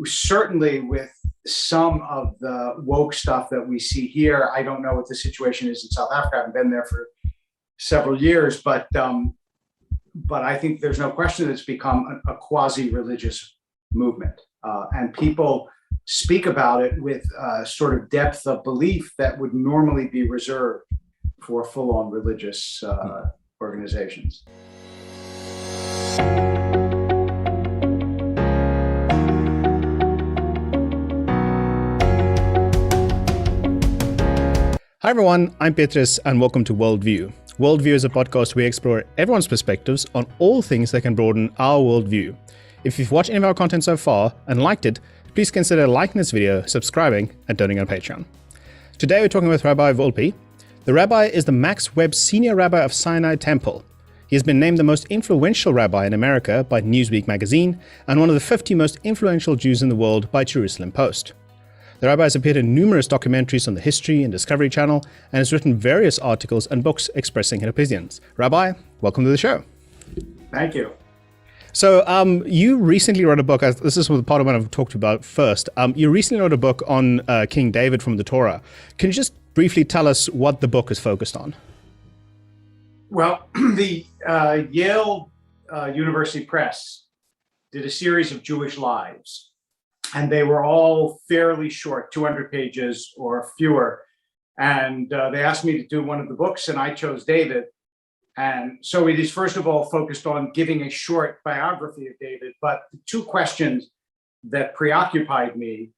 certainly with some of the woke stuff that we see here. I don't know what the situation is in South Africa. I haven't been there for several years, but I think there's no question that it's become a quasi-religious movement, and people speak about it with a sort of depth of belief that would normally be reserved for full-on religious organizations. Hi everyone, I'm Petrus and welcome to WorldView. WorldView is a podcast where we explore everyone's perspectives on all things that can broaden our worldview. If you've watched any of our content so far and liked it, please consider liking this video, subscribing, and donating on Patreon. Today we're talking with Rabbi Wolpe. The rabbi is the Max Webb Senior Rabbi of Sinai Temple. He has been named the most influential rabbi in America by Newsweek Magazine and one of the 50 most influential Jews in the world by Jerusalem Post. The rabbi has appeared in numerous documentaries on the History and Discovery Channel and has written various articles and books expressing his opinions. Rabbi, welcome to the show. Thank you. So you recently wrote a book. This is part of what I've talked about first. You recently wrote a book on King David from the Torah. Can you just briefly tell us what the book is focused on? Well, the Yale University Press did a series of Jewish lives, and they were all fairly short, 200 pages or fewer. And they asked me to do one of the books, and I chose David. And so it is, first of all, focused on giving a short biography of David. But the two questions that preoccupied me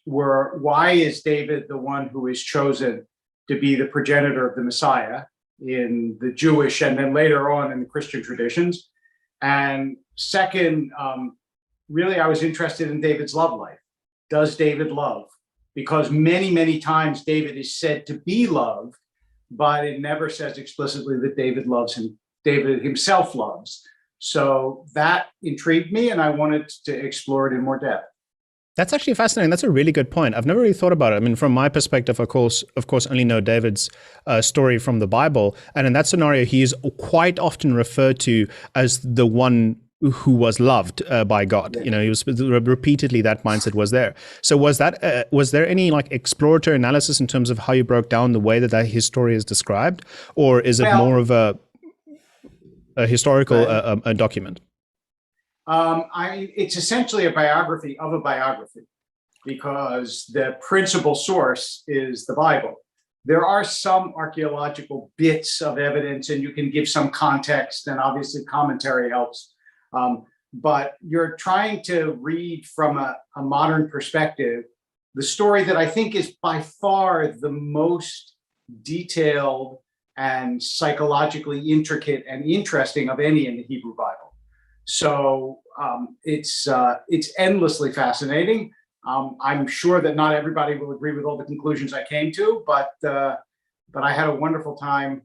were, why is David the one who is chosen to be the progenitor of the Messiah in the Jewish and then later on in the Christian traditions? And second, really, I was interested in David's love life. Does David love? Because many, many times David is said to be loved, but it never says explicitly that David loves him. David himself loves. So that intrigued me, and I wanted to explore it in more depth. That's actually fascinating. That's a really good point. I've never really thought about it. I mean, from my perspective, of course, only know David's story from the Bible. And in that scenario, he is quite often referred to as the one who was loved by God. You know, he was repeatedly, that mindset was there. So was there any like exploratory analysis in terms of how you broke down the way that his story is described, or is it more of a historical a document? It's essentially a biography of a biography, because the principal source is the Bible. There are some archaeological bits of evidence, and you can give some context, and obviously commentary helps. But you're trying to read from a modern perspective the story that I think is by far the most detailed and psychologically intricate and interesting of any in the Hebrew Bible. So it's endlessly fascinating. I'm sure that not everybody will agree with all the conclusions I came to, but I had a wonderful time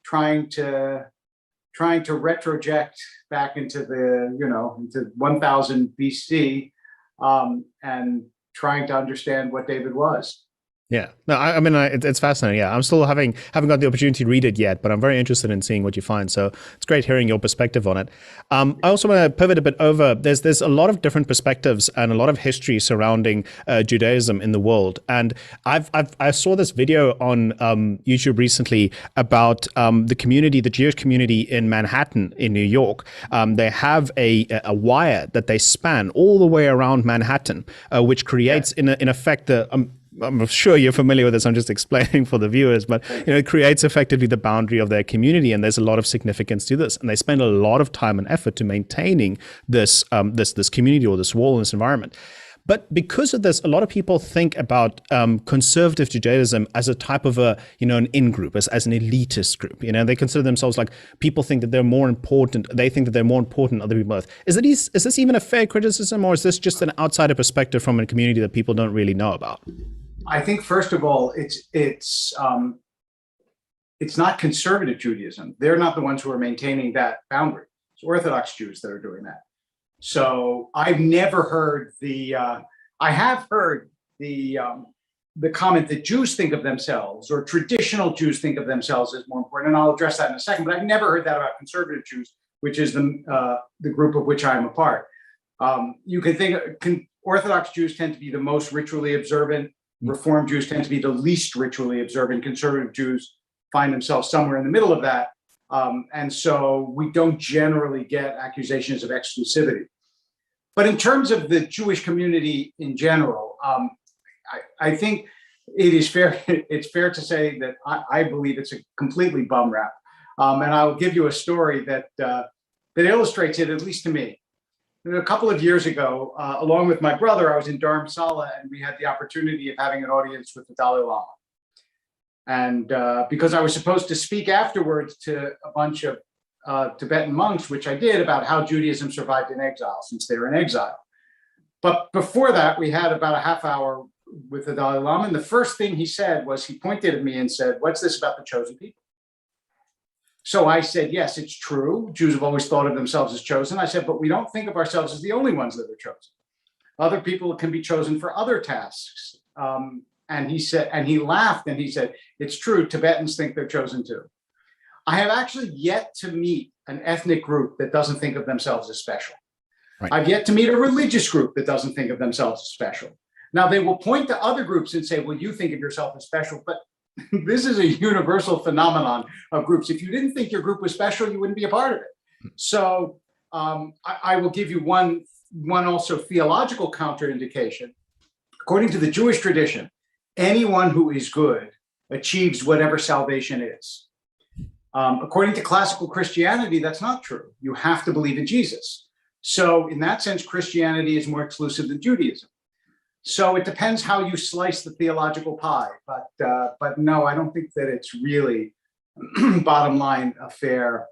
trying to retroject back into into 1000 BC, and trying to understand what David was. Yeah, no, I mean, it's fascinating. Yeah, I'm still haven't got the opportunity to read it yet, but I'm very interested in seeing what you find. So it's great hearing your perspective on it. I also want to pivot a bit over. There's a lot of different perspectives and a lot of history surrounding Judaism in the world. And I saw this video on YouTube recently about the Jewish community in Manhattan in New York. They have a wire that they span all the way around Manhattan, which creates in effect I'm sure you're familiar with this. I'm just explaining for the viewers, but it creates effectively the boundary of their community, and there's a lot of significance to this. And they spend a lot of time and effort to maintaining this this community or this wall and this environment. But because of this, a lot of people think about conservative Judaism as a type of an in-group, as an elitist group. They consider themselves like, people think that they're more important. They think that they're more important than other people on earth. Is this even a fair criticism, or is this just an outsider perspective from a community that people don't really know about? I think, first of all, it's not conservative Judaism. They're not the ones who are maintaining that boundary. It's Orthodox Jews that are doing that. So I've never heard I have heard the comment that Jews think of themselves, or traditional Jews think of themselves, as more important, and I'll address that in a second. But I've never heard that about conservative Jews, which is the group of which I'm a part. You can think Orthodox Jews tend to be the most ritually observant. Reform Jews tend to be the least ritually observant. Conservative Jews find themselves somewhere in the middle of that. And so we don't generally get accusations of exclusivity. But in terms of the Jewish community in general, I think it's fair to say that I believe it's a completely bum rap. And I'll give you a story that illustrates it, at least to me. A couple of years ago, along with my brother, I was in Dharamsala, and we had the opportunity of having an audience with the Dalai Lama. And because I was supposed to speak afterwards to a bunch of Tibetan monks, which I did, about how Judaism survived in exile, since they were in exile. But before that, we had about a half hour with the Dalai Lama. And the first thing he said was, he pointed at me and said, "What's this about the chosen people?" So I said, yes, it's true. Jews have always thought of themselves as chosen. I said, but we don't think of ourselves as the only ones that are chosen. Other people can be chosen for other tasks. And he said, and he laughed and he said, it's true, Tibetans think they're chosen too. I have actually yet to meet an ethnic group that doesn't think of themselves as special. Right. I've yet to meet a religious group that doesn't think of themselves as special. Now, they will point to other groups and say, well, you think of yourself as special, but this is a universal phenomenon of groups. If you didn't think your group was special, you wouldn't be a part of it. So I will give you one also theological counterindication. According to the Jewish tradition, anyone who is good achieves whatever salvation is. According to classical Christianity, that's not true. You have to believe in Jesus. So in that sense, Christianity is more exclusive than Judaism. So it depends how you slice the theological pie, but no, I don't think that it's really, bottom line, a fair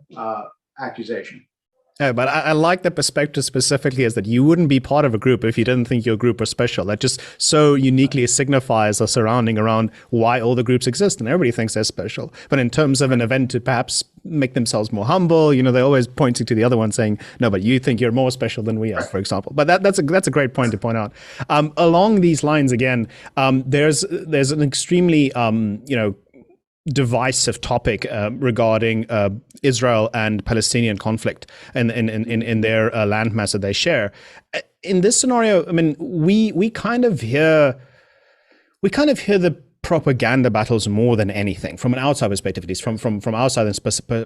accusation. No, but I like the perspective specifically is that you wouldn't be part of a group if you didn't think your group was special. That just so uniquely signifies the surrounding around why all the groups exist, and everybody thinks they're special. But in terms of an event to perhaps make themselves more humble, they're always pointing to the other one saying, no, but you think you're more special than we are, for example. But that's a great point to point out. Along these lines, again, there's an extremely, divisive topic regarding Israel and Palestinian conflict in their landmass that they share. In this scenario, I mean, we kind of hear the propaganda battles more than anything from an outside perspective, at least from outside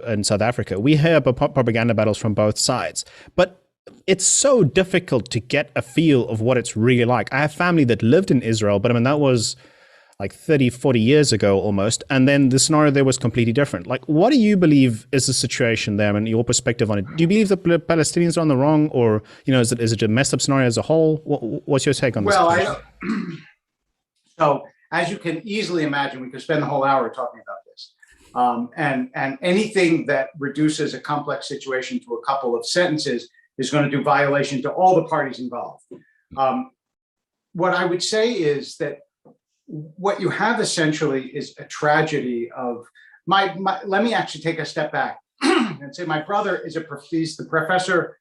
in South Africa. We hear propaganda battles from both sides, but it's so difficult to get a feel of what it's really like. I have family that lived in Israel, but I mean, that was like 30, 40 years ago almost. And then the scenario there was completely different. Like, what do you believe is the situation there and your perspective on it? Do you believe the Palestinians are on the wrong, or, is it a messed up scenario as a whole? What's your take on this? Well, so as you can easily imagine, we could spend the whole hour talking about this. And anything that reduces a complex situation to a couple of sentences is going to do violation to all the parties involved. What I would say is that what you have essentially is a tragedy of let me actually take a step back and say my brother is he's the professor,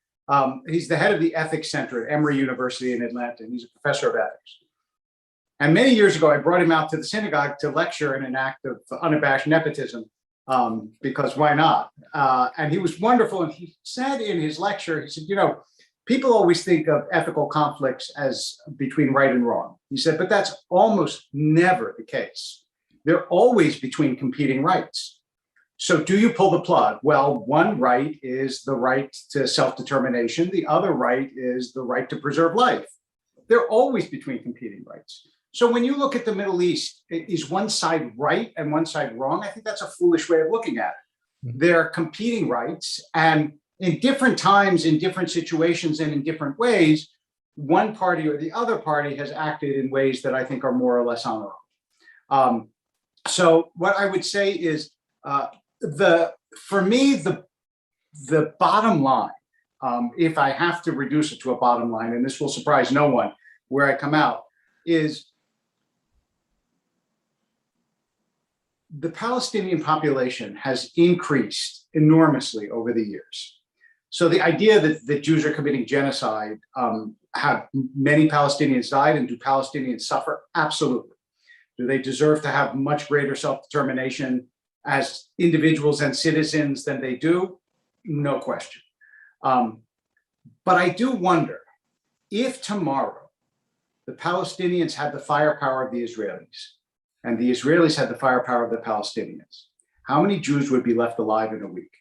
he's the head of the ethics center at Emory University in Atlanta, and he's a professor of ethics. And many years ago, I brought him out to the synagogue to lecture in an act of unabashed nepotism, because why not? And he was wonderful. And he said in his lecture, he said, people always think of ethical conflicts as between right and wrong. He said, but that's almost never the case. They're always between competing rights. So do you pull the plug? Well, one right is the right to self-determination. The other right is the right to preserve life. They're always between competing rights. So when you look at the Middle East, is one side right and one side wrong? I think that's a foolish way of looking at it. They're competing rights, and in different times, in different situations, and in different ways, one party or the other party has acted in ways that I think are more or less honorable. So what I would say is, for me, the bottom line, if I have to reduce it to a bottom line, and this will surprise no one where I come out, is the Palestinian population has increased enormously over the years. So the idea that Jews are committing genocide, have many Palestinians died, and do Palestinians suffer? Absolutely. Do they deserve to have much greater self-determination as individuals and citizens than they do? No question. But I do wonder if tomorrow the Palestinians had the firepower of the Israelis, and the Israelis had the firepower of the Palestinians, how many Jews would be left alive in a week?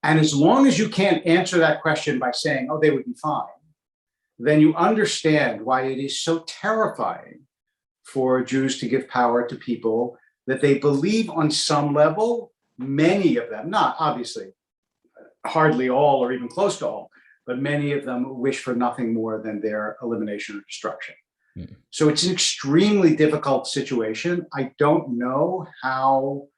And as long as you can't answer that question by saying, oh, they would be fine, then you understand why it is so terrifying for Jews to give power to people that they believe on some level, many of them, not obviously hardly all or even close to all, but many of them wish for nothing more than their elimination or destruction. So it's an extremely difficult situation. I don't know how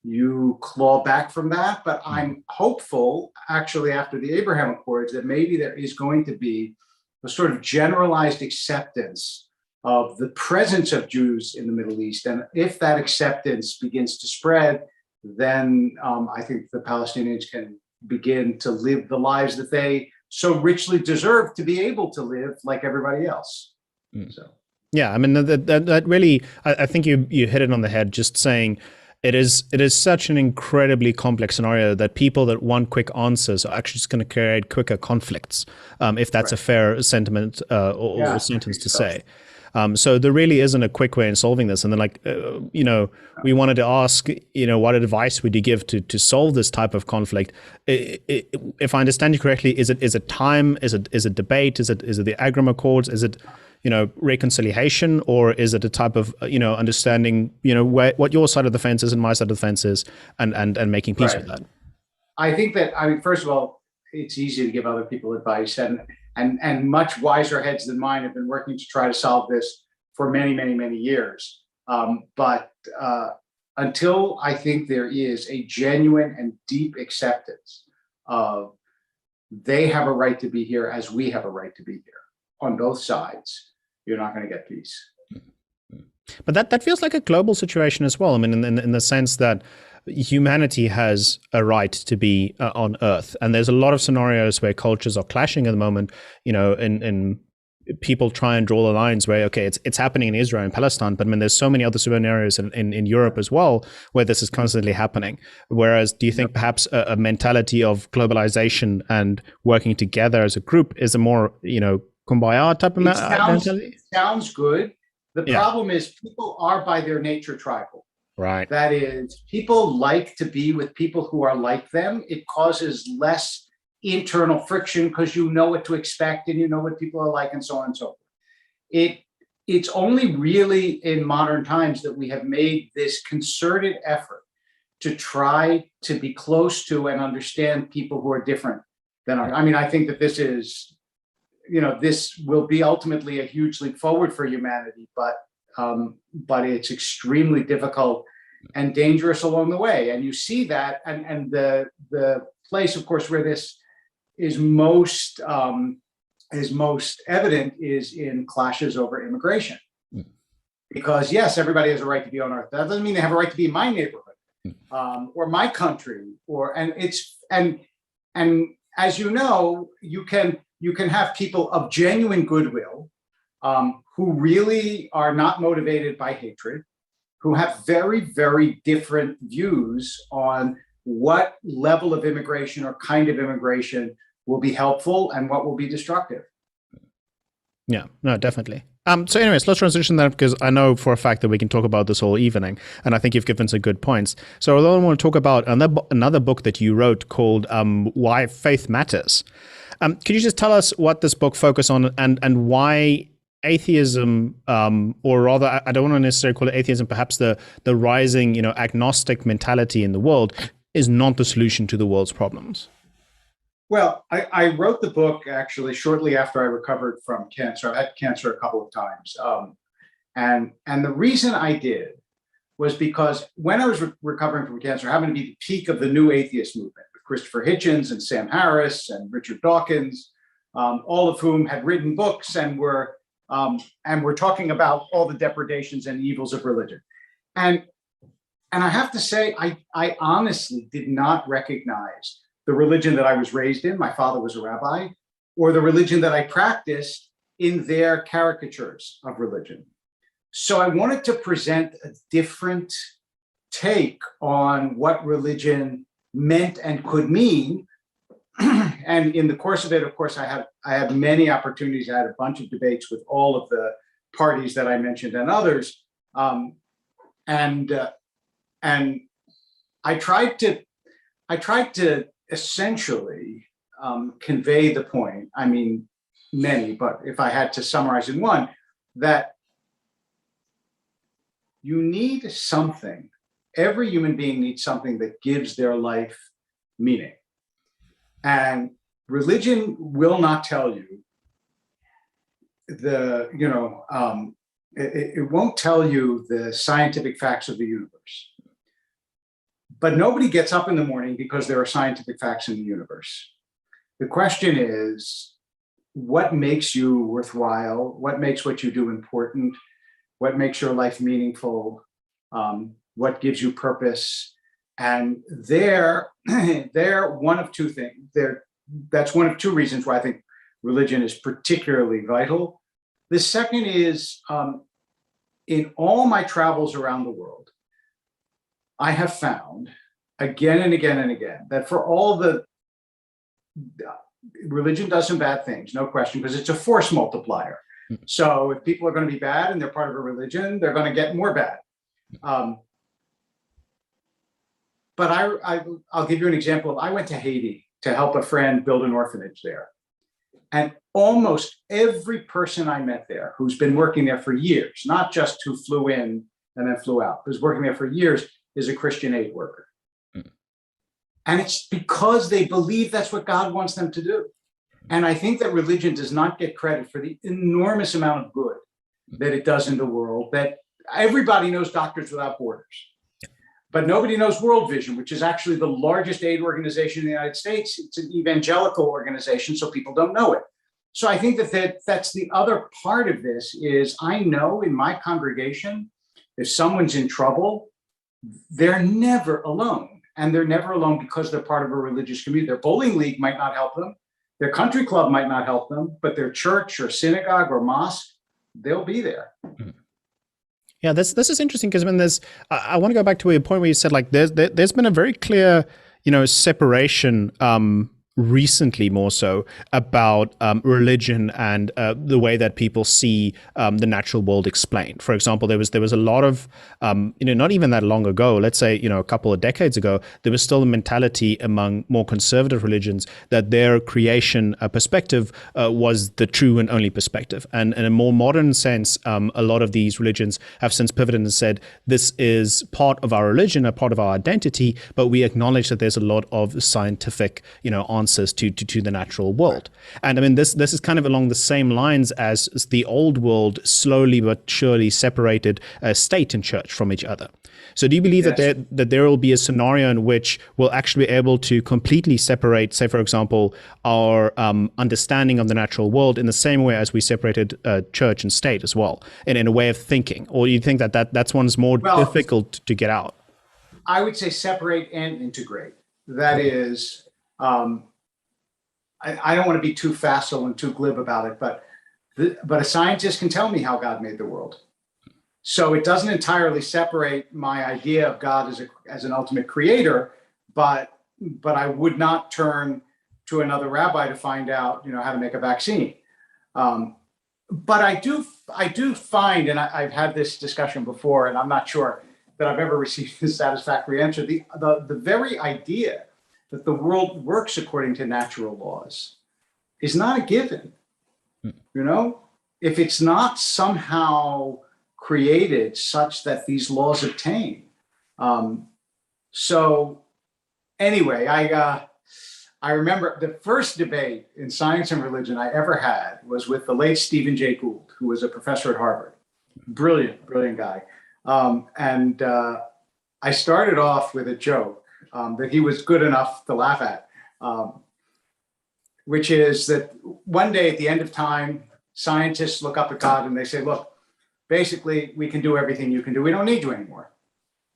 you claw back from that, but I'm hopeful, actually, after the Abraham Accords, that maybe there is going to be a sort of generalized acceptance of the presence of Jews in the Middle East. And if that acceptance begins to spread, then I think the Palestinians can begin to live the lives that they so richly deserve to be able to live like everybody else. So. Yeah, I mean, that really, I think you hit it on the head, just saying it is such an incredibly complex scenario that people that want quick answers are actually just going to create quicker conflicts, if that's a fair sentiment or sentence to say. So there really isn't a quick way in solving this. And then we wanted to ask, what advice would you give to solve this type of conflict? If I understand you correctly, is it time? Is it debate? Is it the Abraham Accords? Is it, reconciliation, or is it a type of, understanding, what your side of the fence is and my side of the fence is, and making peace with that? I think that, first of all, it's easy to give other people advice, and much wiser heads than mine have been working to try to solve this for many, many, many years. But until I think there is a genuine and deep acceptance of they have a right to be here as we have a right to be here on both sides, you're not going to get peace. But that feels like a global situation as well. I mean, in the sense that humanity has a right to be on Earth, and there's a lot of scenarios where cultures are clashing at the moment. In people try and draw the lines where, okay, it's happening in Israel and Palestine, but I mean, there's so many other scenarios in Europe as well where this is constantly happening. Whereas, do you think perhaps a mentality of globalization and working together as a group is a more, kumbaya type of mentality? Sounds good. The problem is people are by their nature tribal. Right. That is, people like to be with people who are like them. It causes less internal friction because you know what to expect and you know what people are like and so on and so forth. It's only really in modern times that we have made this concerted effort to try to be close to and understand people who are different than ours. I think that this is, this will be ultimately a huge leap forward for humanity, but it's extremely difficult and dangerous along the way. And you see that, and the place, of course, where this is most evident is in clashes over immigration. Because yes, everybody has a right to be on Earth. That doesn't mean they have a right to be in my neighborhood or my country. And as you know, you can have people of genuine goodwill who really are not motivated by hatred, who have very, very different views on what level of immigration or kind of immigration will be helpful and what will be destructive. Yeah, no, definitely. So anyways, let's transition that, because I know for a fact that we can talk about this all evening, and I think you've given some good points. So although I want to talk about another book that you wrote called Why Faith Matters. Could you just tell us what this book focuses on and why atheism, or rather, I don't want to necessarily call it atheism, perhaps the rising, agnostic mentality in the world is not the solution to the world's problems? Well, I wrote the book actually shortly after I recovered from cancer. I had cancer a couple of times. And the reason I did was because when I was recovering from cancer, it happened to be the peak of the new atheist movement with Christopher Hitchens and Sam Harris and Richard Dawkins, all of whom had written books and were talking about all the depredations and evils of religion. And I have to say, I honestly did not recognize the religion that I was raised in. My father was a rabbi, or the religion that I practiced in their caricatures of religion. So I wanted to present a different take on what religion meant and could mean and in the course of it, of course, I had many opportunities. I had a bunch of debates with all of the parties that I mentioned and others, and I tried to essentially convey the point. I mean, many, but if I had to summarize in one, that you need something. Every human being needs something that gives their life meaning. And religion will not tell you it won't tell you the scientific facts of the universe. But nobody gets up in the morning because there are scientific facts in the universe. The question is, what makes you worthwhile? What makes what you do important? What makes your life meaningful? What gives you purpose? And they're one of two things. That's one of two reasons why I think religion is particularly vital. The second is, in all my travels around the world, I have found again and again and again that for all the religion does some bad things, no question, because it's a force multiplier. So if people are going to be bad and they're part of a religion, they're going to get more bad. But I'll give you an example. I went to Haiti to help a friend build an orphanage there. And almost every person I met there who's been working there for years, not just who flew in and then flew out, who's working there for years, is a Christian aid worker. And it's because they believe that's what God wants them to do. And I think that religion does not get credit for the enormous amount of good that it does in the world, that everybody knows Doctors Without Borders. But nobody knows World Vision, which is actually the largest aid organization in the United States. It's an evangelical organization, so people don't know it. So I think that's the other part of this is I know in my congregation, if someone's in trouble, they're never alone. And they're never alone because they're part of a religious community. Their bowling league might not help them. Their country club might not help them, but their church or synagogue or mosque, they'll be there. Yeah, this is interesting because when I want to go back to a point where you said like there's been a very clear separation recently more so about religion and the way that people see the natural world explained. For example, there was a lot of not even that long ago, let's say a couple of decades ago, there was still a mentality among more conservative religions that their creation perspective was the true and only perspective. And in a more modern sense, a lot of these religions have since pivoted and said this is part of our religion, a part of our identity, but we acknowledge that there's a lot of scientific answers to the natural world. And I mean, this is kind of along the same lines as the old world slowly but surely separated state and church from each other. So do you believe that there will be a scenario in which we'll actually be able to completely separate, say, for example, our understanding of the natural world in the same way as we separated church and state as well, and in a way of thinking? Or do you think that's one's more difficult to get out? I would say separate and integrate. That is, I don't want to be too facile and too glib about it, but a scientist can tell me how God made the world. So it doesn't entirely separate my idea of God as an ultimate creator, but I would not turn to another rabbi to find out, how to make a vaccine. But I do find, and I've had this discussion before, and I'm not sure that I've ever received a satisfactory answer. The very idea that the world works according to natural laws is not a given. If it's not somehow created such that these laws obtain. So anyway, I remember the first debate in science and religion I ever had was with the late Stephen Jay Gould, who was a professor at Harvard. Brilliant guy. And I started off with a joke that he was good enough to laugh at, which is that one day at the end of time, scientists look up at God and they say, look, basically, we can do everything you can do. We don't need you anymore.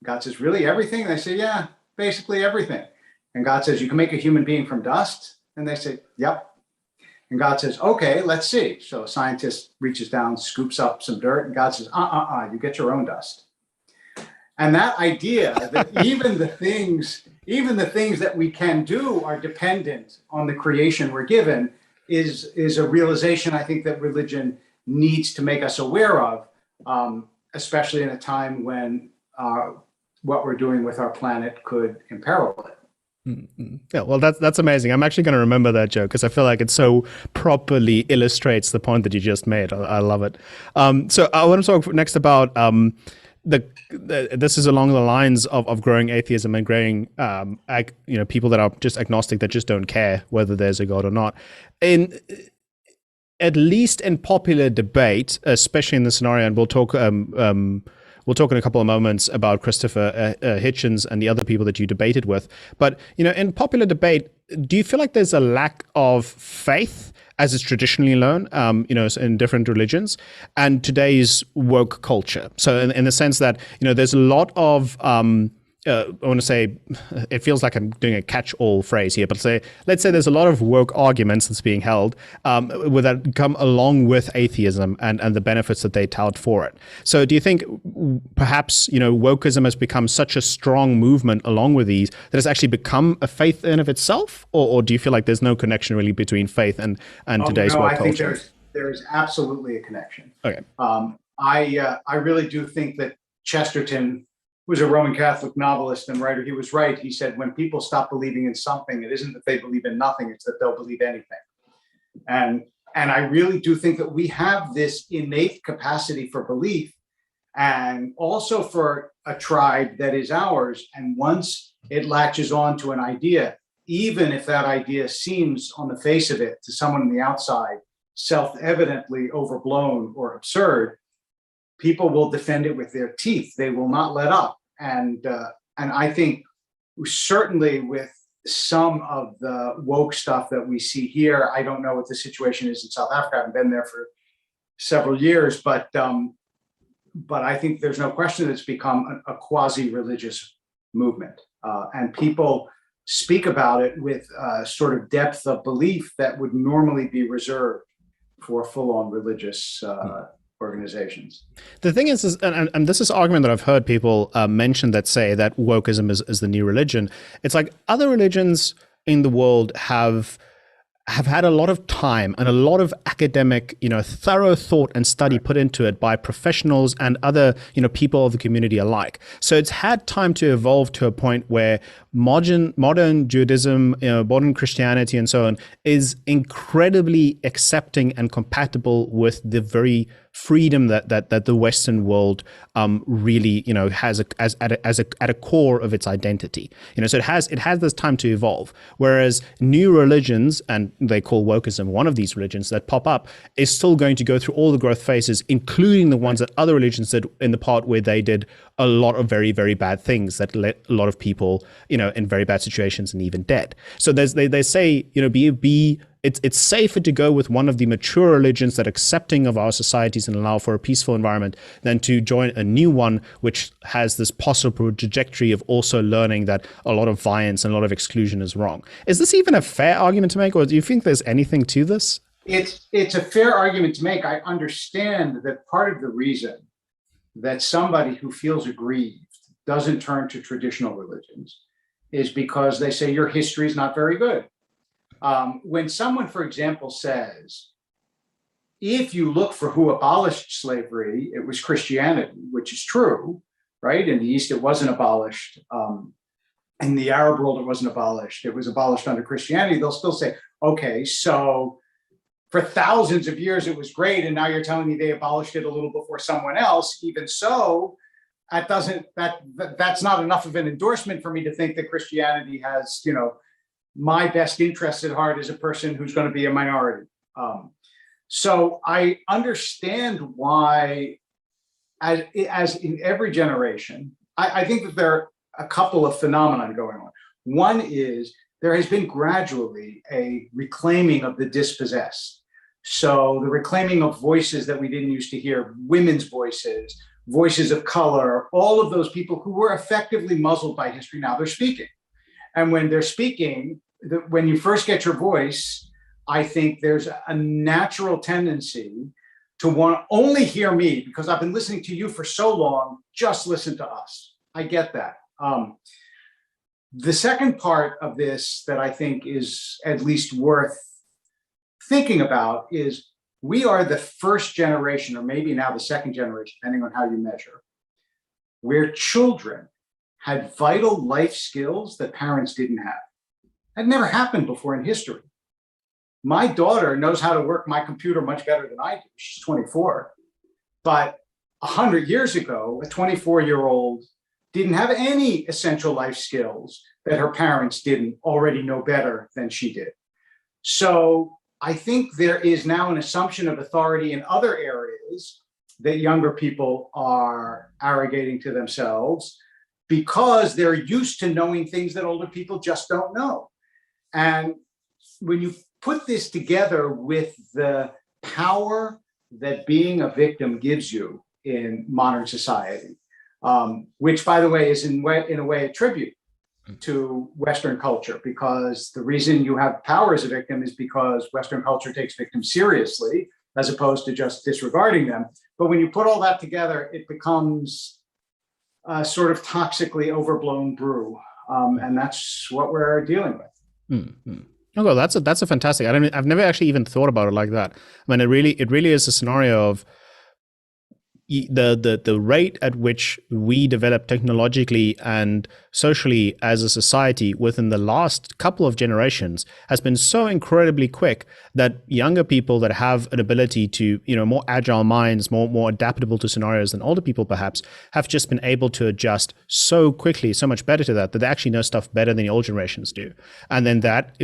God says, really, everything? And they say, yeah, basically everything. And God says, you can make a human being from dust? And they say, yep. And God says, okay, let's see. So a scientist reaches down, scoops up some dirt, and God says, you get your own dust. And that idea that even the things even the things that we can do are dependent on the creation we're given is a realization I think that religion needs to make us aware of, especially in a time when what we're doing with our planet could imperil it. Yeah, well, that's amazing. I'm actually going to remember that joke because I feel like it so properly illustrates the point that you just made. I love it. So I want to talk next about this is along the lines of growing atheism and growing people that are just agnostic, that just don't care whether there's a God or not. At least in popular debate, especially in the scenario, and we'll talk in a couple of moments about Christopher Hitchens and the other people that you debated with. But in popular debate, do you feel like there's a lack of faith as it's traditionally known, in different religions, and today's woke culture? So in the sense that there's a lot of I want to say, it feels like I'm doing a catch-all phrase here, but let's say there's a lot of woke arguments that's being held that come along with atheism and the benefits that they tout for it. So do you think perhaps, wokeism has become such a strong movement along with these that it's actually become a faith in of itself? Or do you feel like there's no connection really between faith and today's woke culture? I think there's absolutely a connection. Okay. I really do think that Chesterton was a Roman Catholic novelist and writer. He was right. He said, when people stop believing in something, it isn't that they believe in nothing, it's that they'll believe anything. And I really do think that we have this innate capacity for belief, and also for a tribe that is ours. And once it latches on to an idea, even if that idea seems on the face of it to someone on the outside self-evidently overblown or absurd, people will defend it with their teeth. They will not let up. And I think certainly with some of the woke stuff that we see here, I don't know what the situation is in South Africa. I haven't been there for several years, but I think there's no question that it's become a quasi-religious movement. And people speak about it with a sort of depth of belief that would normally be reserved for full-on religious organizations. The thing is and this is an argument that I've heard people mention that say that wokeism is the new religion. It's like other religions in the world have had a lot of time and a lot of academic, thorough thought and study put into it by professionals and other, people of the community alike. So it's had time to evolve to a point where modern Judaism, modern Christianity and so on is incredibly accepting and compatible with the very freedom that the Western world really has at a core of its identity. So it has this time to evolve. Whereas new religions, and they call wokeism one of these religions that pop up, is still going to go through all the growth phases, including the ones that other religions did in the part where they did a lot of very, very bad things that let a lot of people, in very bad situations and even dead. So they say, it's safer to go with one of the mature religions that are accepting of our societies and allow for a peaceful environment than to join a new one which has this possible trajectory of also learning that a lot of violence and a lot of exclusion is wrong. Is this even a fair argument to make, or do you think there's anything to this? It's a fair argument to make. I understand that part of the reason that somebody who feels aggrieved doesn't turn to traditional religions is because they say your history is not very good. When someone, for example, says, if you look for who abolished slavery, it was Christianity, which is true, right? In the East, it wasn't abolished. In the Arab world, it wasn't abolished. It was abolished under Christianity. They'll still say, okay, so for thousands of years, it was great. And now you're telling me they abolished it a little before someone else. Even so, that's not enough of an endorsement for me to think that Christianity has, my best interest at heart as a person who's going to be a minority. So I understand why, as in every generation, I think that there are a couple of phenomena going on. One is there has been gradually a reclaiming of the dispossessed. So the reclaiming of voices that we didn't used to hear, women's voices, voices of color, all of those people who were effectively muzzled by history, now they're speaking. And when they're speaking, when you first get your voice, I think there's a natural tendency to want to only hear me because I've been listening to you for so long, just listen to us. I get that. The second part of this that I think is at least worth thinking about is we are the first generation, or maybe now the second generation, depending on how you measure, where children had vital life skills that parents didn't have. That never happened before in history. My daughter knows how to work my computer much better than I do. She's 24. But 100 years ago, a 24-year-old didn't have any essential life skills that her parents didn't already know better than she did. So I think there is now an assumption of authority in other areas that younger people are arrogating to themselves because they're used to knowing things that older people just don't know. And when you put this together with the power that being a victim gives you in modern society, which, by the way, is in a way a tribute to Western culture, because the reason you have power as a victim is because Western culture takes victims seriously as opposed to just disregarding them. But when you put all that together, it becomes a sort of toxically overblown brew, and that's what we're dealing with. Mm-hmm. Oh, that's a fantastic. I've never actually even thought about it like that. I mean, it really is a scenario of the rate at which we develop technologically and socially as a society within the last couple of generations has been so incredibly quick that younger people that have an ability to, more agile minds, more adaptable to scenarios than older people perhaps, have just been able to adjust so quickly, so much better to that they actually know stuff better than the old generations do. And then that,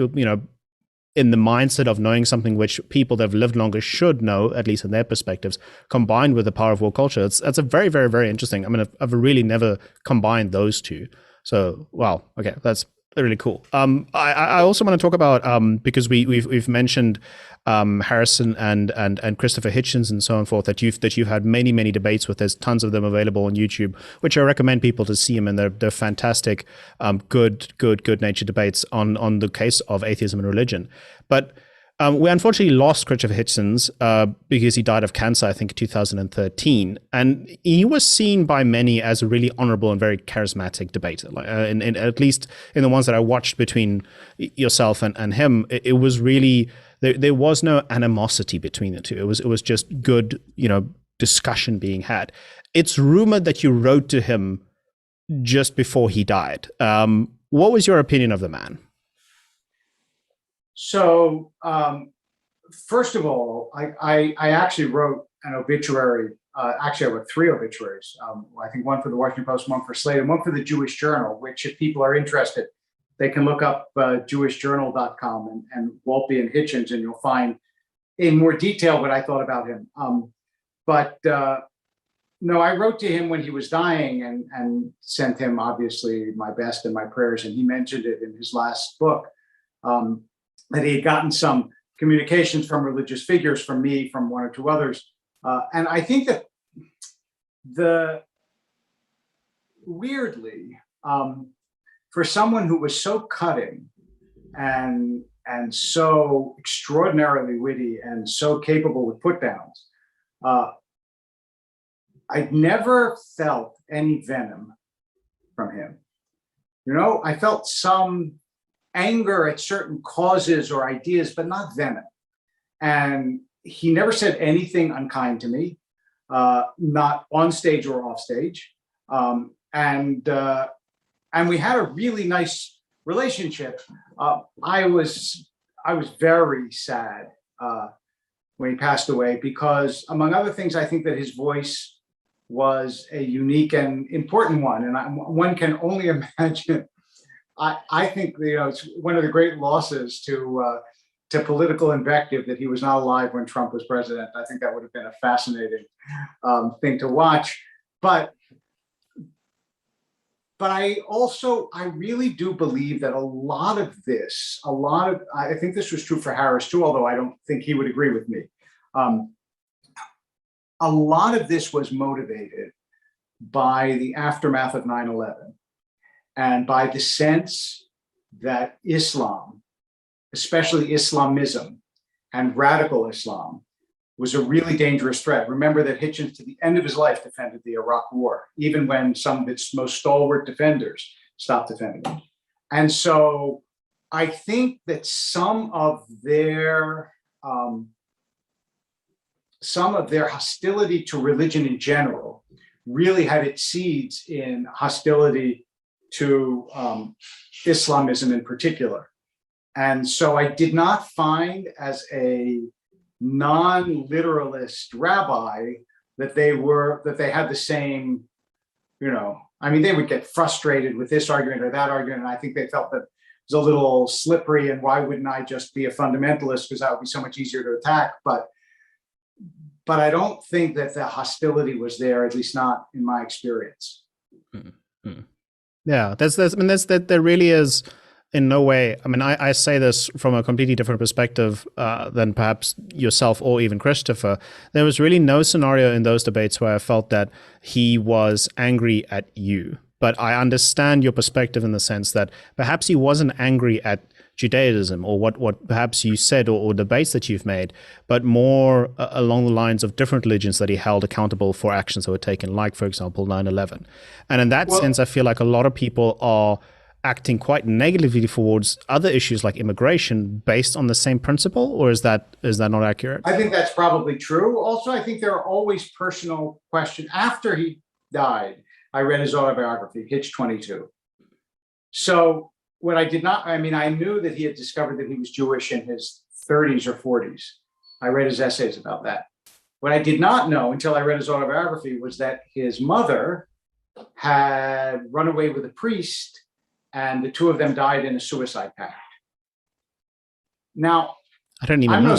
in the mindset of knowing something which people that have lived longer should know, at least in their perspectives, combined with the power of world culture, that's a very, very, very interesting. I mean, I've really never combined those two. So, wow, okay, that's really cool. I also want to talk about because we've mentioned Harrison and Christopher Hitchens and so on forth that you've had many debates with. There's tons of them available on YouTube, which I recommend people to see them, and they're fantastic, good natured debates on the case of atheism and religion. But we unfortunately lost Christopher Hitchens because he died of cancer, I think, in 2013. And he was seen by many as a really honorable and very charismatic debater. At least in the ones that I watched between yourself and him, it was really, there was no animosity between the two. It was just good, discussion being had. It's rumored that you wrote to him just before he died. What was your opinion of the man? So, first of all, I actually wrote an obituary. Actually, I wrote 3 obituaries. I think one for the Washington Post, one for Slate, and one for the Jewish Journal, which, if people are interested, they can look up jewishjournal.com and Wolpe and Hitchens, and you'll find in more detail what I thought about him. No, I wrote to him when he was dying and sent him, obviously, my best and my prayers. And he mentioned it in his last book. That he had gotten some communications from religious figures, from me, from 1 or 2 others. And I think that weirdly, for someone who was so cutting and so extraordinarily witty and so capable with put downs, I'd never felt any venom from him. I felt some anger at certain causes or ideas, but not venom. And he never said anything unkind to me, not on stage or off stage. And we had a really nice relationship. I was very sad when he passed away because, among other things, I think that his voice was a unique and important one. And one can only imagine. I think it's one of the great losses to political invective that he was not alive when Trump was president. I think that would have been a fascinating thing to watch. But I really do believe that I think this was true for Harris too, although I don't think he would agree with me. A lot of this was motivated by the aftermath of 9/11. And by the sense that Islam, especially Islamism and radical Islam, was a really dangerous threat. Remember that Hitchens, to the end of his life, defended the Iraq War, even when some of its most stalwart defenders stopped defending it. And so I think that some of their hostility to religion in general really had its seeds in hostility to Islamism in particular. And so I did not find, as a non-literalist rabbi, that they had the same, I mean, they would get frustrated with this argument or that argument. And I think they felt that it was a little slippery, and why wouldn't I just be a fundamentalist, because that would be so much easier to attack. But I don't think that the hostility was there, at least not in my experience. Mm-hmm. Yeah, there really is in no way. I mean, I say this from a completely different perspective than perhaps yourself or even Christopher. There was really no scenario in those debates where I felt that he was angry at you. But I understand your perspective in the sense that perhaps he wasn't angry at Judaism or what perhaps you said or debates that you've made, but more along the lines of different religions that he held accountable for actions that were taken, like, for example, 9/11. And in that sense, I feel like a lot of people are acting quite negatively towards other issues like immigration based on the same principle, or is that not accurate? I think that's probably true. Also, I think there are always personal questions. After he died, I read his autobiography, Hitch 22. So what I did not, I mean, I knew that he had discovered that he was Jewish in his 30s or 40s. I read his essays about that. What I did not know until I read his autobiography was that his mother had run away with a priest, and the two of them died in a suicide pact. Now, I don't even know.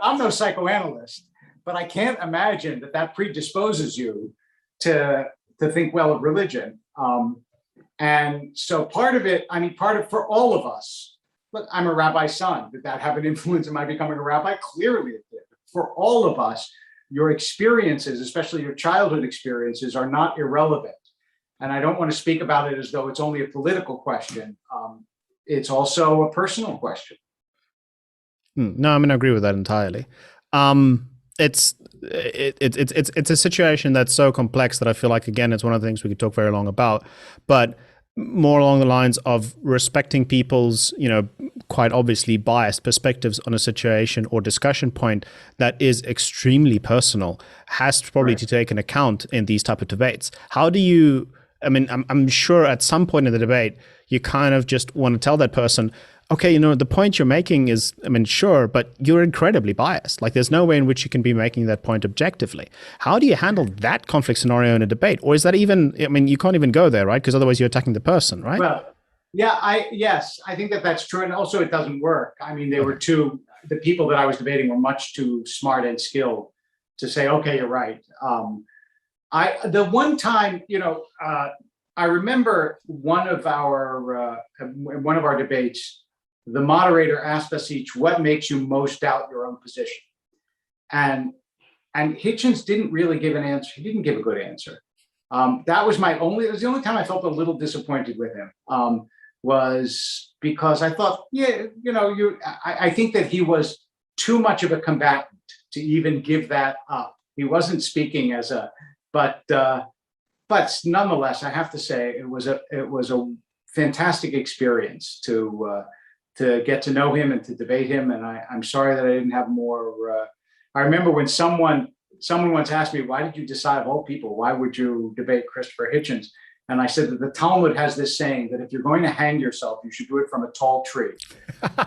I'm no psychoanalyst, but I can't imagine that predisposes you to think well of religion. And so part of for all of us, look, I'm a rabbi's son. Did that have an influence in my becoming a rabbi? Clearly it did. For all of us, your experiences, especially your childhood experiences, are not irrelevant. And I don't want to speak about it as though it's only a political question. It's also a personal question. No, I mean, I agree with that entirely. It's a situation that's so complex that I feel like, again, it's one of the things we could talk very long about, but more along the lines of respecting people's, quite obviously biased perspectives on a situation or discussion point that is extremely personal has to probably to take an account in these type of debates. How do you, I mean, I'm sure at some point in the debate, you kind of just want to tell that person, okay, the point you're making is, I mean, sure, but you're incredibly biased. Like, there's no way in which you can be making that point objectively. How do you handle that conflict scenario in a debate? Or is that even, I mean, you can't even go there, right? Because otherwise you're attacking the person, right? Well, yeah, yes, I think that's true. And also it doesn't work. I mean, the people that I was debating were much too smart and skilled to say, okay, you're right. The one time, I remember one of our debates, the moderator asked us each, what makes you most doubt your own position? And Hitchens didn't really give an answer. He didn't give a good answer. It was the only time I felt a little disappointed with him, was because I thought, I think that he was too much of a combatant to even give that up. He wasn't speaking but nonetheless, I have to say it was a fantastic experience to get to know him and to debate him. And I'm sorry that I didn't have more. I remember when someone once asked me, why did you decide, of all people, why would you debate Christopher Hitchens? And I said that the Talmud has this saying that if you're going to hang yourself, you should do it from a tall tree.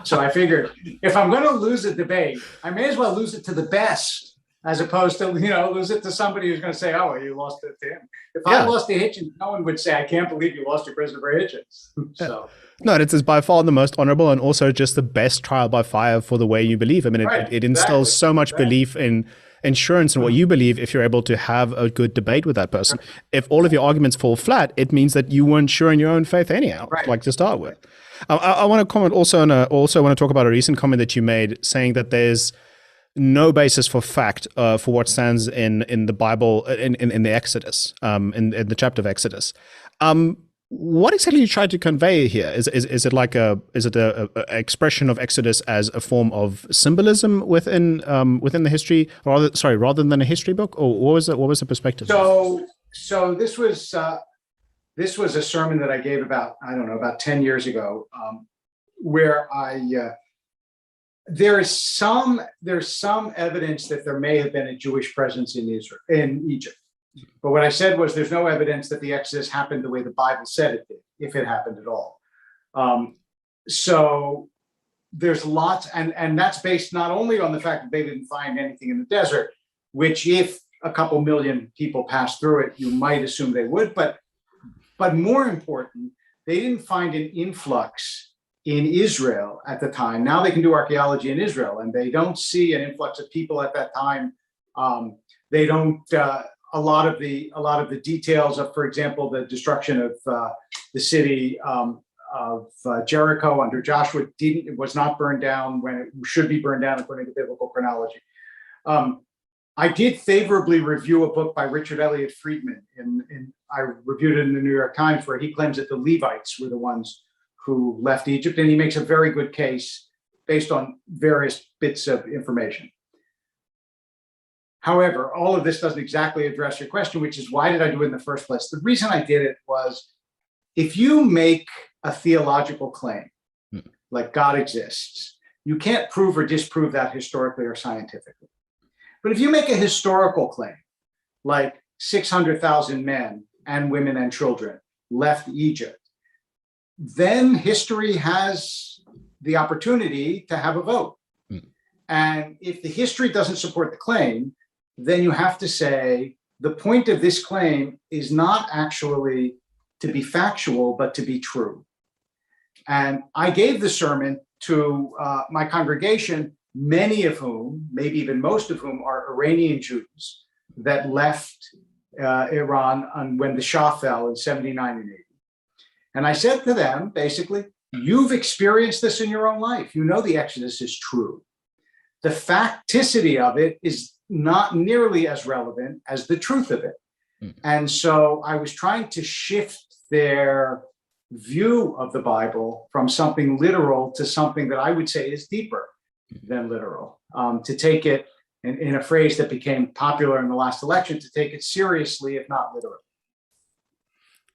So I figured if I'm going to lose a debate, I may as well lose it to the best, as opposed to, lose it to somebody who's going to say, oh, you lost it to him. If I lost to Hitchens, no one would say, I can't believe you lost to Christopher Hitchens. So. No, it is by far the most honorable and also just the best trial by fire for the way you believe. I mean, it instills so much belief in insurance and what you believe if you're able to have a good debate with that person. If all of your arguments fall flat, it means that you weren't sure in your own faith anyhow, like to start with. I want to comment also on also want to talk about a recent comment that you made saying that there's no basis for fact for what stands in the Bible, in the Exodus, in the chapter of Exodus. What exactly you try to convey here? Is it like a expression of Exodus as a form of symbolism within the history, rather than a history book, or what was the perspective? So this was this was a sermon that I gave about, I don't know, about 10 years ago, where there's some evidence that there may have been a Jewish presence in Egypt. But what I said was there's no evidence that the Exodus happened the way the Bible said it did, if it happened at all. So there's lots, and that's based not only on the fact that they didn't find anything in the desert, which if a couple million people passed through it, you might assume they would, but more important, they didn't find an influx in Israel at the time. Now they can do archaeology in Israel, and they don't see an influx of people at that time. They don't. A lot of the details of, for example, the destruction of the city of Jericho under Joshua was not burned down when it should be burned down according to biblical chronology. I did favorably review a book by Richard Elliott Friedman, I reviewed it in the New York Times, where he claims that the Levites were the ones who left Egypt, and he makes a very good case based on various bits of information. However, all of this doesn't exactly address your question, which is why did I do it in the first place? The reason I did it was, if you make a theological claim, like God exists, you can't prove or disprove that historically or scientifically. But if you make a historical claim, like 600,000 men and women and children left Egypt, then history has the opportunity to have a vote. And if the history doesn't support the claim, then you have to say the point of this claim is not actually to be factual, but to be true. And I gave the sermon to my congregation, many of whom, maybe even most of whom, are Iranian Jews that left Iran when the Shah fell in 79 and 80. And I said to them, basically, you've experienced this in your own life. You know the Exodus is true. The facticity of it is not nearly as relevant as the truth of it. And so I was trying to shift their view of the Bible from something literal to something that I would say is deeper than literal, to take it, in a phrase that became popular in the last election, to take it seriously, if not literally.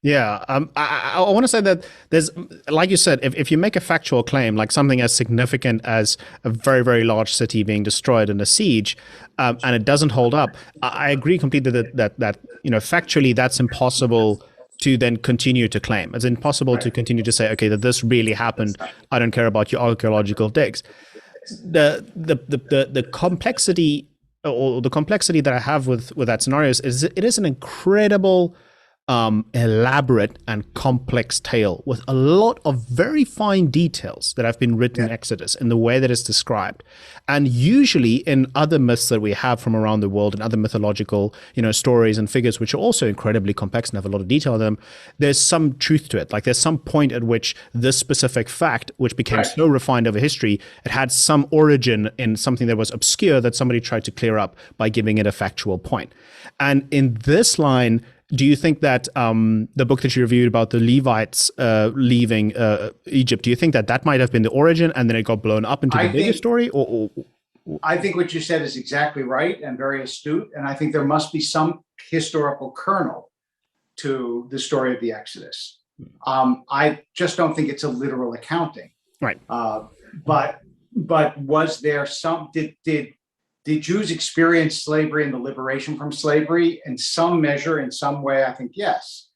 Yeah, I want to say that there's, like you said, if you make a factual claim, like something as significant as a very, very large city being destroyed in a siege, and it doesn't hold up, I agree completely that factually that's impossible to then continue to claim. It's impossible to continue to say, okay, that this really happened. I don't care about your archaeological digs. The complexity, or the complexity that I have with that scenario is it is an incredible, elaborate and complex tale with a lot of very fine details that have been written in Exodus in the way that it's described. And usually in other myths that we have from around the world and other mythological, stories and figures, which are also incredibly complex and have a lot of detail in them, there's some truth to it. Like there's some point at which this specific fact, which became so refined over history, it had some origin in something that was obscure that somebody tried to clear up by giving it a factual point. And in this line, do you think that the book that you reviewed about the Levites leaving Egypt, do you think that might have been the origin and then it got blown up into the bigger story? Or I think what you said is exactly right and very astute. And I think there must be some historical kernel to the story of the Exodus. I just don't think it's a literal accounting. Right. But was there some, did Jews experience slavery and the liberation from slavery in some measure, in some way? I think yes.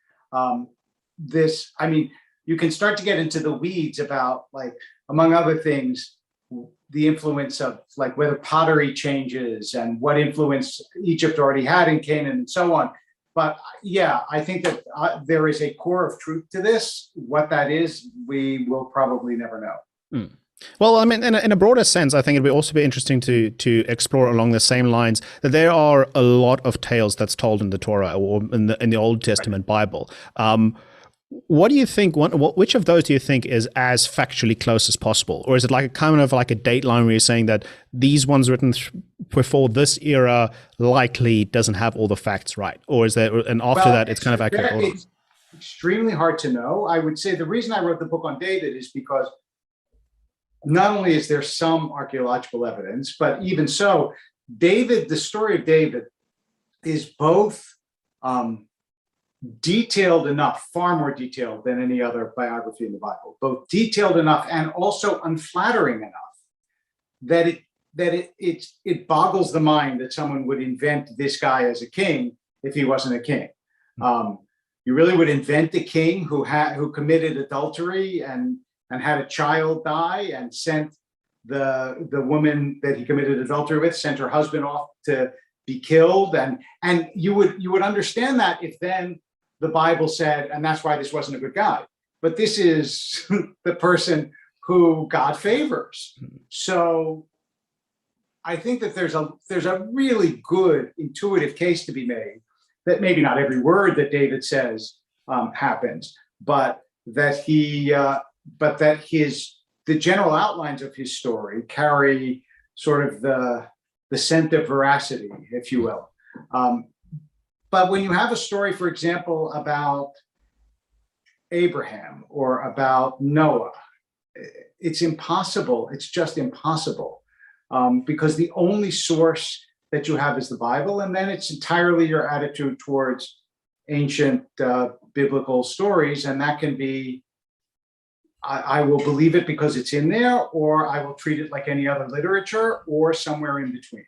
You can start to get into the weeds about, like, among other things, the influence of, like, whether pottery changes and what influence Egypt already had in Canaan and so on. But yeah, I think that there is a core of truth to this. What that is, we will probably never know. Well, I mean, in a broader sense, I think it would also be interesting to explore along the same lines that there are a lot of tales that's told in the Torah or in the Old Testament Bible. What do you think? Which of those do you think is as factually close as possible, or is it like a kind of like a dateline where you're saying that these ones written before this era likely doesn't have all the facts right, or is there, and after that it's kind of accurate? It's extremely hard to know. I would say the reason I wrote the book on David is because not only is there some archaeological evidence, but even so, the story of David is both detailed enough, far more detailed than any other biography in the Bible, both detailed enough and also unflattering enough that it boggles the mind that someone would invent this guy as a king if he wasn't a king. You really would invent a king who committed adultery and had a child die and sent the woman that he committed adultery with, sent her husband off to be killed, and you would understand that if then the Bible said, and that's why this wasn't a good guy. But this is the person who God favors. So I think that there's a really good intuitive case to be made that maybe not every word that David says happens, but that the general outlines of his story carry sort of the scent of veracity, if you will. But when you have a story, for example, about Abraham or about Noah, it's impossible. It's just impossible because the only source that you have is the Bible, and then it's entirely your attitude towards ancient biblical stories, and that can be, I will believe it because it's in there, or I will treat it like any other literature, or somewhere in between.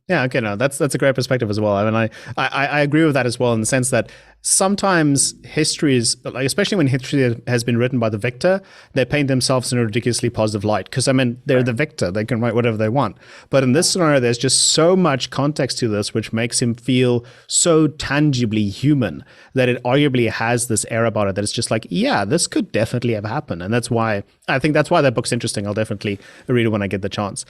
Yeah, okay, no, that's a great perspective as well. I mean, I agree with that as well in the sense that sometimes history is, like, especially when history has been written by the victor, they paint themselves in a ridiculously positive light because, I mean, they're the victor. They can write whatever they want. But in this scenario, there's just so much context to this, which makes him feel so tangibly human that it arguably has this air about it that it's just like, yeah, this could definitely have happened. And that's why, I think that's why that book's interesting. I'll definitely read it when I get the chance.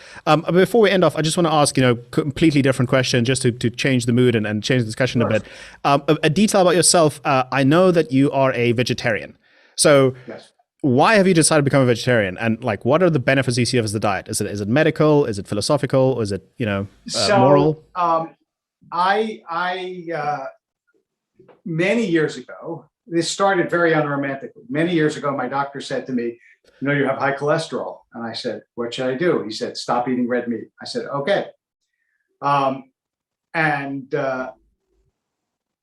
Before we end off, I just want to ask, completely different question just to change the mood and change the discussion a bit. A detail about yourself, I know that you are a vegetarian. So yes. Why have you decided to become a vegetarian? And like, what are the benefits you see of the diet? Is it medical? Is it philosophical? Or is it, moral? I many years ago, this started very unromantically. Many years ago, my doctor said to me, you have high cholesterol. And I said, what should I do? He said, stop eating red meat. I said, okay.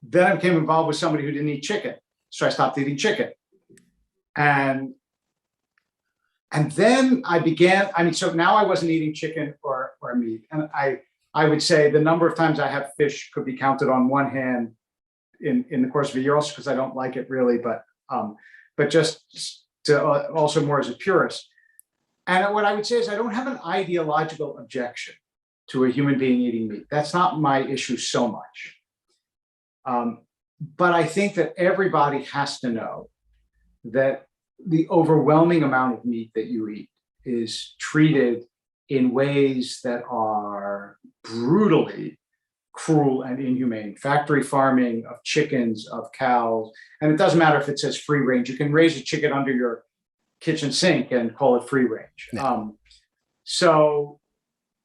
Then I became involved with somebody who didn't eat chicken. So I stopped eating chicken. And then I began, so now I wasn't eating chicken or meat. And I would say the number of times I have fish could be counted on one hand in the course of a year, also because I don't like it really, but just to also more as a purist. And what I would say is I don't have an ideological objection to a human being eating meat. That's not my issue so much. But I think that everybody has to know that the overwhelming amount of meat that you eat is treated in ways that are brutally cruel and inhumane. Factory farming of chickens, of cows, and it doesn't matter if it says free range. You can raise a chicken under your kitchen sink and call it free range. Yeah. So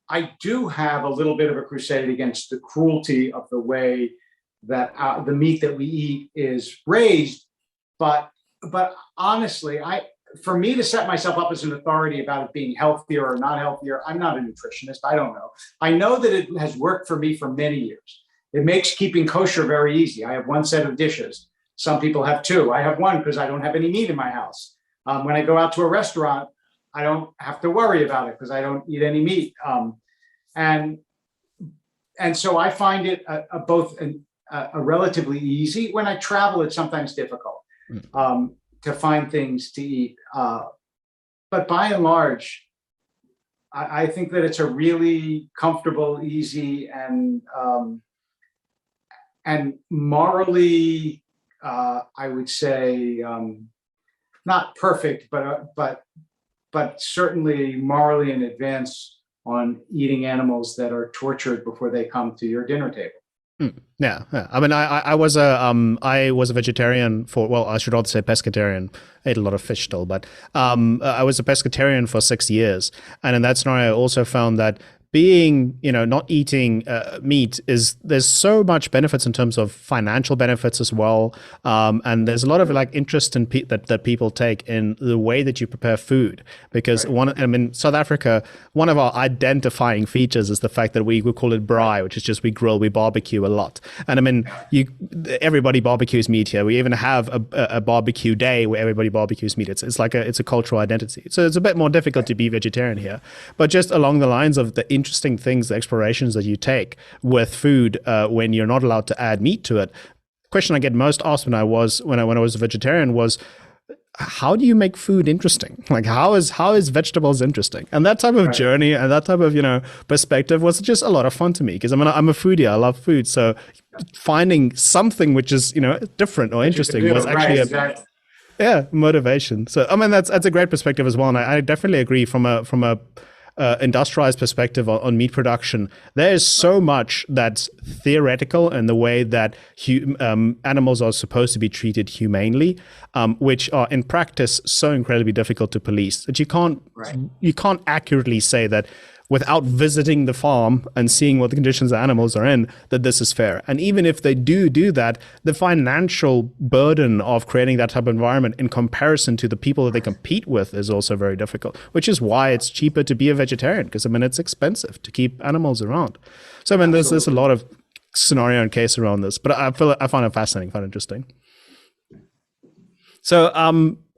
I do have a little bit of a crusade against the cruelty of the way that the meat that we eat is raised. But honestly, for me to set myself up as an authority about it being healthier or not healthier, I'm not a nutritionist. I don't know. I know that it has worked for me for many years. It makes keeping kosher very easy. I have one set of dishes. Some people have two. I have one because I don't have any meat in my house. When I go out to a restaurant, I don't have to worry about it because I don't eat any meat. And so I find it both a relatively easy. When I travel, it's sometimes difficult to find things to eat. But by and large, I think that it's a really comfortable, easy, and morally, I would say, not perfect, but certainly morally in advance on eating animals that are tortured before they come to your dinner table. Yeah. I mean, I was a vegetarian for, well, I should also say pescatarian. I ate a lot of fish still, but I was a pescatarian for 6 years. And in that scenario, I also found that being, not eating meat there's so much benefits in terms of financial benefits as well. And there's a lot of interest in that people take in the way that you prepare food, because South Africa, one of our identifying features is the fact that we call it braai, which is just we grill, we barbecue a lot. And everybody barbecues meat here. We even have a barbecue day where everybody barbecues meat. It's a cultural identity. So it's a bit more difficult to be vegetarian here, but just along the lines of the interesting things, the explorations that you take with food when you're not allowed to add meat to it. The question I get most asked when I was a vegetarian was, how do you make food interesting? How is vegetables interesting? And that type of journey and that type of perspective was just a lot of fun to me, because I'm a foodie. I love food, so finding something which is different or interesting was actually motivation. So that's a great perspective as well, and I definitely agree from a industrialized perspective on meat production. There is so much that's theoretical in the way that animals are supposed to be treated humanely, which are in practice so incredibly difficult to police that you can't accurately say that without visiting the farm and seeing what the conditions the animals are in, that this is fair. And even if they do that, the financial burden of creating that type of environment in comparison to the people that they compete with is also very difficult, which is why it's cheaper to be a vegetarian, because it's expensive to keep animals around. So there's a lot of scenario and case around this, but I find it fascinating, find it interesting. So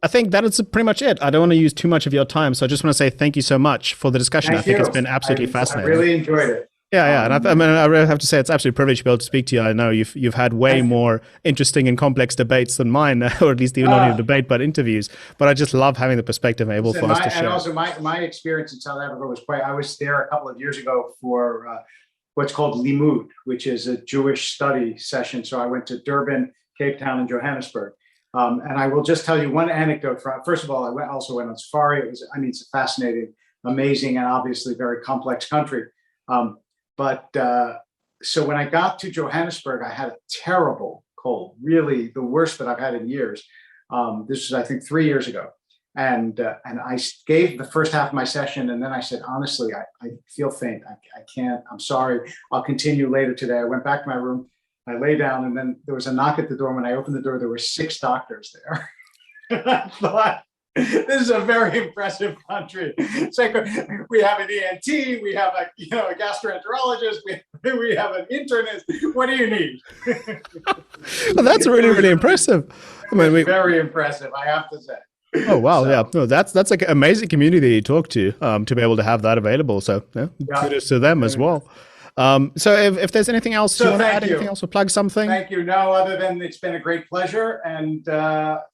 I think that is pretty much it. I don't want to use too much of your time, so I just want to say thank you so much for the discussion. I think it's been absolutely fascinating. I really enjoyed it. Yeah. And I really have to say it's absolutely a privilege to be able to speak to you. I know you've had way more interesting and complex debates than mine, or at least even not even a debate, but interviews. But I just love having the perspective able for us to share. And also my experience in South Africa was I was there a couple of years ago for what's called Limud, which is a Jewish study session. So I went to Durban, Cape Town, and Johannesburg. And I will just tell you one anecdote. First of all, I also went on safari. It's a fascinating, amazing, and obviously very complex country. So when I got to Johannesburg, I had a terrible cold, really the worst that I've had in years. This was, I think, 3 years ago. And I gave the first half of my session, and then I said, honestly, I feel faint. I can't. I'm sorry. I'll continue later today. I went back to my room. I lay down, and then there was a knock at the door. When I opened the door, there were 6 doctors there. And I thought, this is a very impressive country. It's like we have an ENT, we have a gastroenterologist, we have an internist. What do you need? Well, that's really, really impressive. Very impressive, I have to say. Oh wow, yeah. No, that's like an amazing community you talk to be able to have that available. So kudos to them as well. So if there's anything else, do you want to add anything else or plug something? Thank you. No, other than it's been a great pleasure, and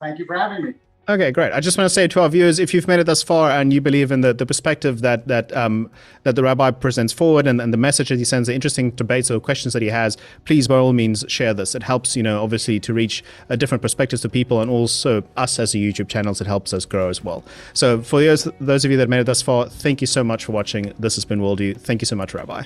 thank you for having me. Okay, great. I just want to say to our viewers, if you've made it thus far and you believe in the perspective that the rabbi presents forward and the message that he sends, the interesting debates or questions that he has, please by all means share this. It helps, obviously to reach different perspectives to people, and also us as a YouTube channels, it helps us grow as well. So for those of you that made it thus far, thank you so much for watching. This has been WorldView. Thank you so much, Rabbi.